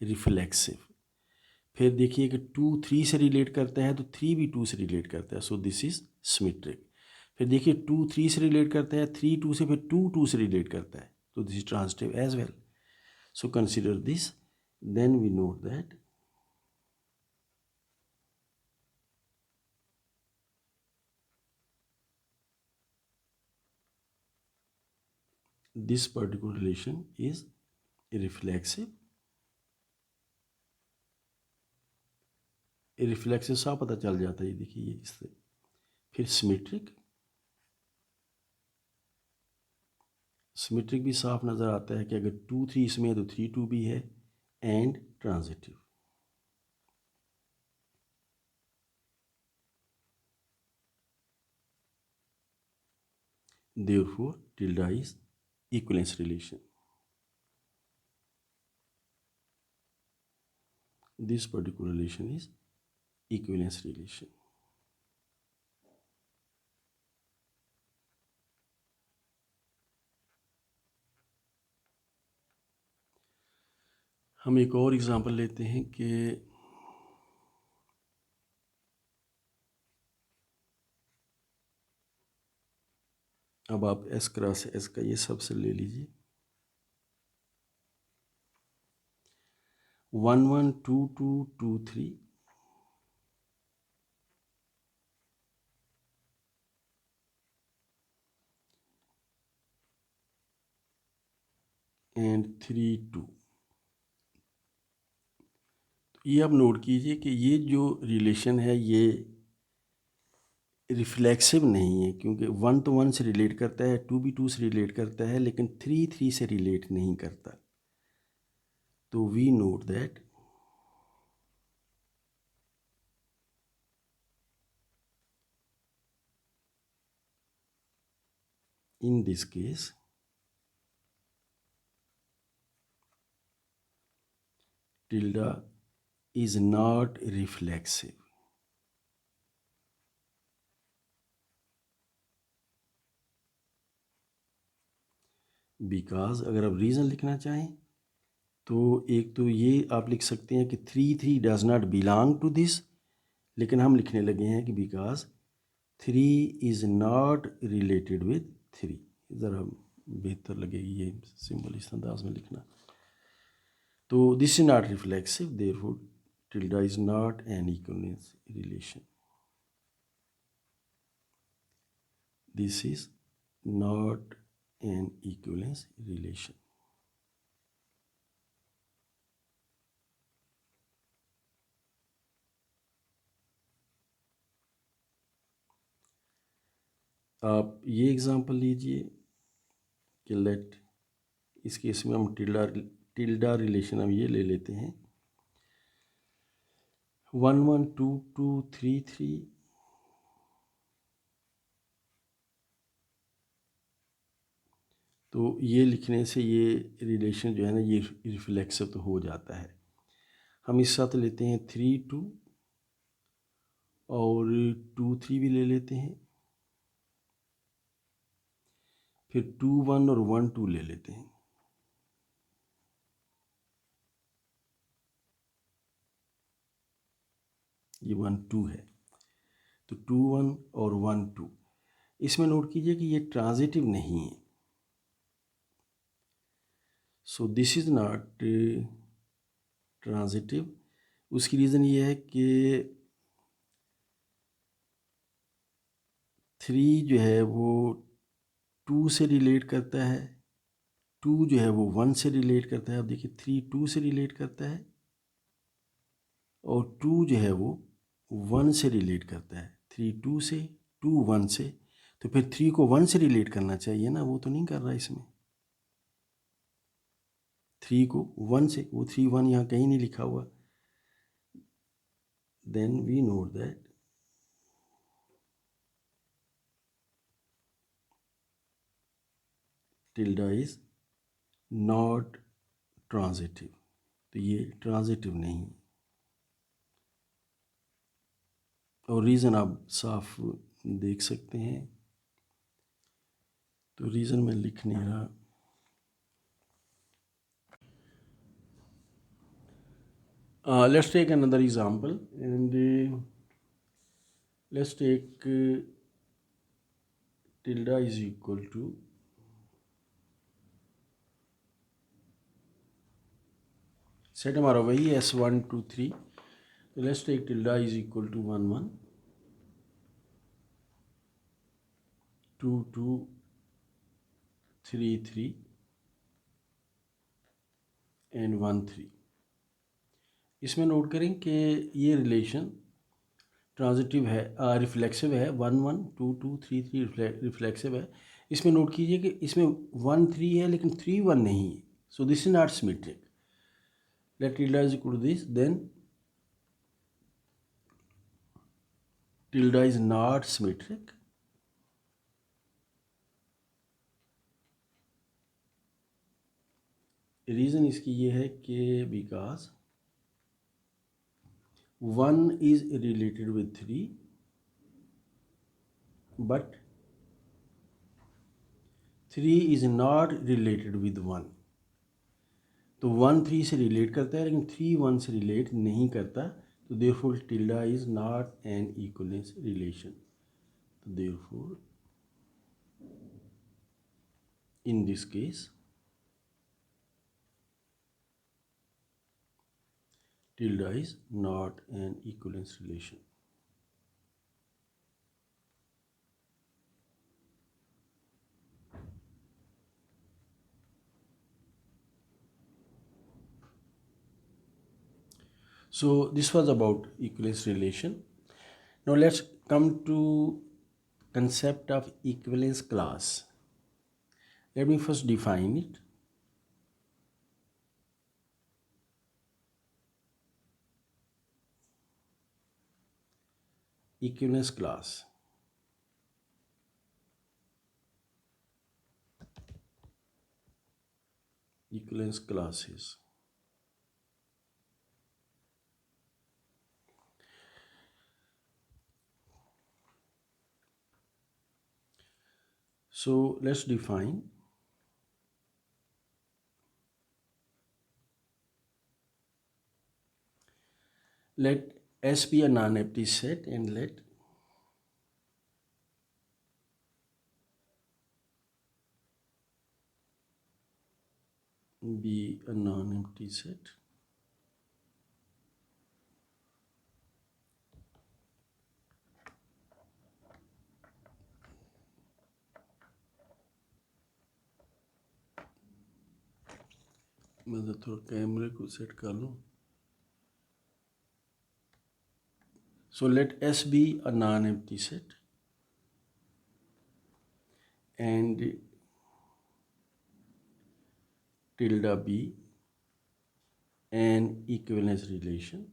[SPEAKER 1] reflexive. फिर देखिए कि 2 3 से रिलेट करता है तो 3 भी 2 से रिलेट करता है, सो दिस इज सिमेट्रिक। फिर देखिए 2 3 से रिलेट करता है, 3 2 से, फिर 2 2 से रिलेट करता है, तो this is transitive as well. So consider this, then we note that this particular relation is reflexive। Reflexive साफ पता चल जाता है, ये देखिए इससे। फिर सिमेट्रिक, सिमेट्रिक भी साफ नज़र आता है कि अगर 2 3 इसमें है तो 3 2 भी है, and transitive. therefore tilde is equivalence relation। this particular relation is equivalence relation। हम एक और एग्जांपल लेते हैं कि अब आप S क्रॉस S का ये सबसे ले लीजिए, 1 1 2 2 2 3 एंड 3 2। ये आप नोट कीजिए कि ये जो रिलेशन है ये रिफ्लेक्सिव नहीं है, क्योंकि 1 तो 1 से रिलेट करता है, 2 भी 2 से रिलेट करता है, लेकिन 3 3 से रिलेट नहीं करता। तो we note that in this case tilde is not reflexive। Because अगर आप रीज़न लिखना चाहें तो एक तो ये आप लिख सकते हैं कि 3 3 does not belong to this, लेकिन हम लिखने लगे हैं कि because 3 is not related with 3। ज़रा बेहतर लगेगी ये सिंबल इस अंदाज में लिखना। तो this is not reflexive, therefore tilde is not an equivalence relation. This is not an equivalence relation. आप ये एग्जांपल लीजिए कि लेट, इस केस में हम टिल्डा रिलेशन हम ये ले लेते हैं 1 1 2 2 3 3। तो ये लिखने से ये रिलेशन जो है ना ये रिफ्लेक्सिव तो हो जाता है। हम इस साथ लेते हैं 3 2 और 2 3 भी ले लेते हैं, फिर 2 1 और 1 2 ले लेते हैं। ये 1 2 है, तो 2 1 और 1 2। इसमें नोट कीजिए कि ये ट्रांजिटिव नहीं है। So this is not transitive. उसकी रीज़न ये है कि 3 जो है वो 2 से रिलेट करता है, 2 जो है वो 1 से रिलेट करता है। अब देखिए 3 2 से रिलेट करता है और 2 जो है वो 1 से रिलेट करता है। 3 2 से, 2 1 से, तो फिर 3 को 1 से रिलेट करना चाहिए ना, वो तो नहीं कर रहा इसमें। 3 को 1 से, वो 3 1 यहाँ कहीं नहीं लिखा हुआ। Then we note that tilde is not transitive. तो ये ट्रांजिटिव नहीं, और रीज़न आप साफ देख सकते हैं। तो रीज़न मैं लिख नहीं रहा। Let's take another example, and let's take tilde is equal to set हमारा वही है S1 2 3। तो let's take tilde is equal to 1 1 2 2 3 3 and 1 3। इसमें नोट करें कि ये रिलेशन ट्रांजिटिव है, रिफ्लेक्सिव है। 1 1 2 2 3 3 रिफ्लेक्सिव है। इसमें नोट कीजिए कि इसमें 1 3 है लेकिन 3 1 नहीं है। So this is not symmetric. Let tilde is equal to this, then tilde is not symmetric। Reason इसकी ये है कि because 1 is related with 3 but 3 is not related with 1। तो 1 3 से रिलेट करता है लेकिन 3 1 से रिलेट नहीं करता। तो therefore tilde is not an equivalence relation। तो therefore in this case tilde is not an equivalence relation। So this was about equivalence relation. Now let's come to concept of equivalence class. Let me first define it. Equivalence class. Equivalence classes. So let's define let S be a non-empty set and let be a non-empty set मैं थोड़ा कैमरे को set कर लूँ. So let S be a non-empty set and tilde be an equivalence relation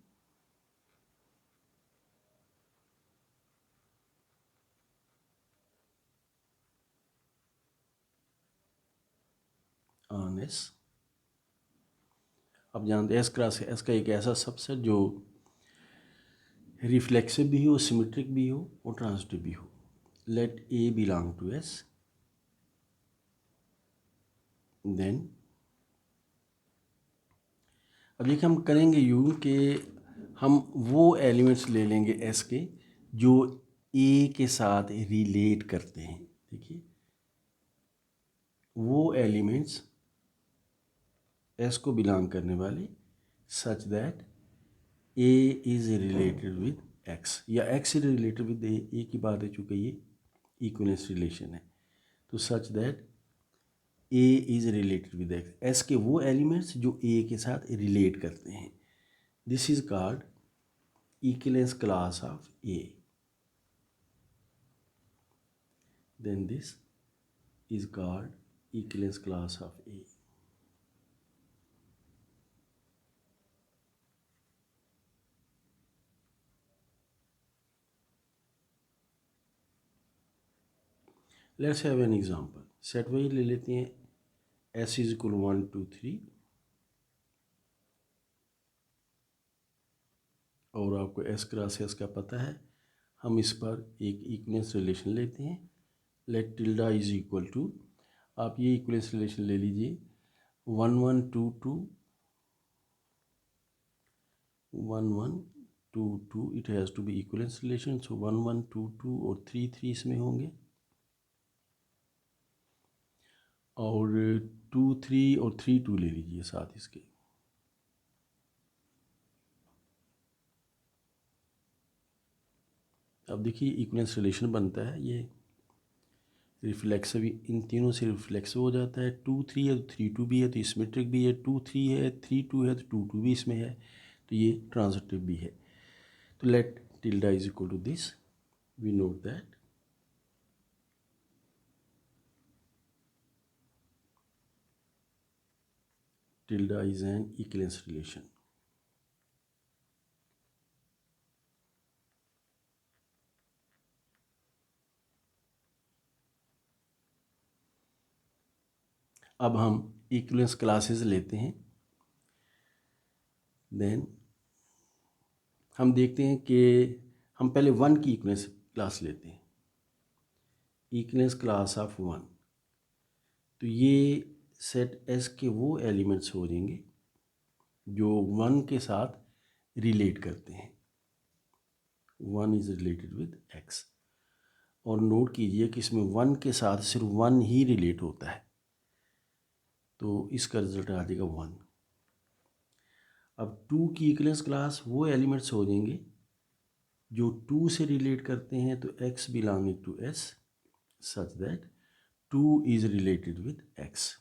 [SPEAKER 1] on S. अब जानते हैं S cross S का एक ऐसा सबसेट जो रिफ्लेक्सिव भी हो, सिमेट्रिक भी हो और ट्रांजिटिव भी हो. Let A belong to S, then अब देखिए हम करेंगे यूँ कि हम वो एलिमेंट्स ले लेंगे S के जो A के साथ रिलेट करते हैं. देखिए वो एलिमेंट्स S को बिलोंग करने वाले such that A is related with X या X is related with A की बात है, चूँकि ये इक्विवेलेंस रिलेशन है. तो such that A is related with X, S के वो एलिमेंट्स जो A के साथ रिलेट करते हैं. This is called equivalence class of A. Then this is called equivalence class of A. Let's have an example. Set वही ले लेते हैं. S इज इक्वल 1 2 3 और आपको S क्रॉस S का पता है. हम इस पर एक इक्विवेलेंस रिलेशन लेते हैं. Let tilde is equal to, आप ये इक्विवेलेंस रिलेशन ले लीजिए 1 1 2 2 1 1 2 2. It has to be equivalence relation. So 1 1 2 2 और 3 3 इसमें होंगे और 2 3 और 3 2 ले लीजिए साथ इसके. अब देखिए इक्विवेलेंस रिलेशन बनता है. ये रिफ्लेक्सिव, इन तीनों से रिफ्लेक्सिव हो जाता है. 2 3 है तो 3 2 भी है तो सिमेट्रिक भी है. 2 3 है 3 2 है तो 2 2 भी इसमें है, तो ये ट्रांजिटिव भी है. तो let tilde is equal to this. We note that tilde is an equivalence relation. अब हम इक्विवेलेंस क्लासेस लेते हैं. देन हम देखते हैं कि हम पहले 1 की इक्विवेलेंस क्लास लेते हैं. इक्विवेलेंस क्लास ऑफ 1, तो ये सेट S के वो एलिमेंट्स हो जाएंगे जो 1 के साथ रिलेट करते हैं. 1 इज रिलेटेड विद X. और नोट कीजिए कि इसमें 1 के साथ सिर्फ 1 ही रिलेट होता है, तो इसका रिजल्ट आ जाएगा 1. अब 2 की इक्विवेलेंस क्लास वो एलिमेंट्स हो जाएंगे जो 2 से रिलेट करते हैं, तो X belonging to S such that 2 is related with X.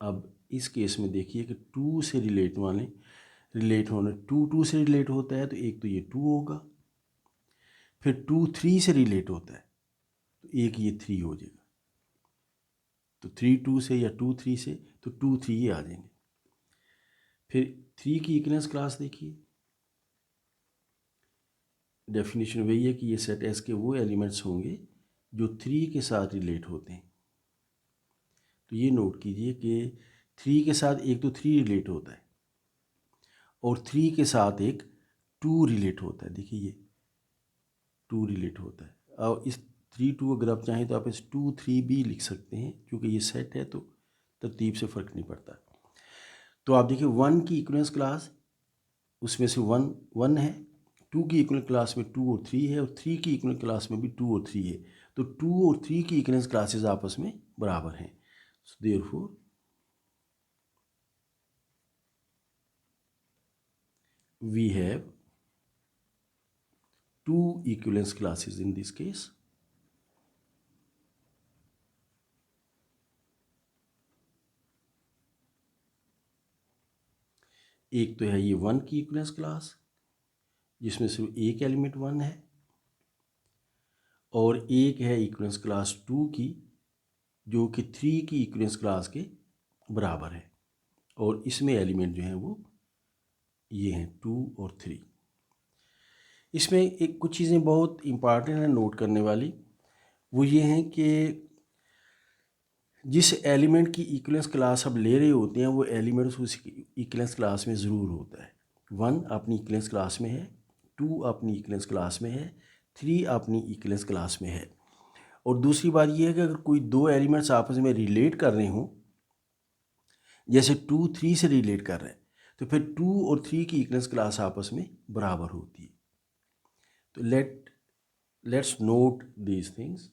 [SPEAKER 1] अब इस केस में देखिए कि 2 से रिलेट होने 2 2 से रिलेट होता है तो एक तो ये 2 होगा. फिर 2 3 से रिलेट होता है तो एक ये 3 हो जाएगा. तो 3 2 से या 2 3 से तो 2 3 ये आ जाएंगे. फिर 3 की इक्विवेलेंस क्लास देखिए. डेफिनेशन वही है कि ये सेट S के वो एलिमेंट्स होंगे जो 3 के साथ रिलेट होते हैं. तो ये नोट कीजिए कि 3 के साथ एक तो 3 रिलेट होता है और 3 के साथ एक 2 रिलेट होता है. देखिए ये 2 रिलेट होता है. और इस 3 2 अगर आप चाहें तो आप इस 2 3 भी लिख सकते हैं, क्योंकि ये सेट है तो तरतीब से फ़र्क नहीं पड़ता. तो आप देखिए 1 की इक्विवेलेंस क्लास उसमें से 1 1 है. 2 की इक्विवेलेंस क्लास में 2 और 3 है और 3 की इक्विवेलेंस क्लास में भी 2 और 3 है. तो 2 और 3 की इक्विवेलेंस क्लासेस आपस में बराबर हैं. So therefore we have two equivalence classes in this case. एक तो है ये 1 की इक्विवेलेंस क्लास जिसमें सिर्फ एक एलिमेंट 1 है, और एक है इक्विवेलेंस क्लास 2 की जो कि 3 की इक्विवेलेंस क्लास के बराबर है, और इसमें एलिमेंट जो हैं वो ये हैं 2 और 3। इसमें एक कुछ चीज़ें बहुत इम्पॉर्टेंट हैं नोट करने वाली, वो ये हैं कि जिस एलिमेंट की इक्विवेलेंस क्लास आप ले रहे होते हैं वो एलिमेंट उस इक्विवेलेंस क्लास में ज़रूर होता है। 1 अपनी इक्विवेलेंस क्लास में है, 2 अपनी इक्विवेलेंस क्लास में है, 3 अपनी इक्विवेलेंस क्लास में है। और दूसरी बात यह है कि अगर कोई दो एलिमेंट्स आपस में रिलेट कर रहे हों, जैसे 2 3 से रिलेट कर रहे हैं, तो फिर 2 और 3 की इक्विवेलेंस क्लास आपस में बराबर होती है। तो लेट्स नोट दीज थिंग्स।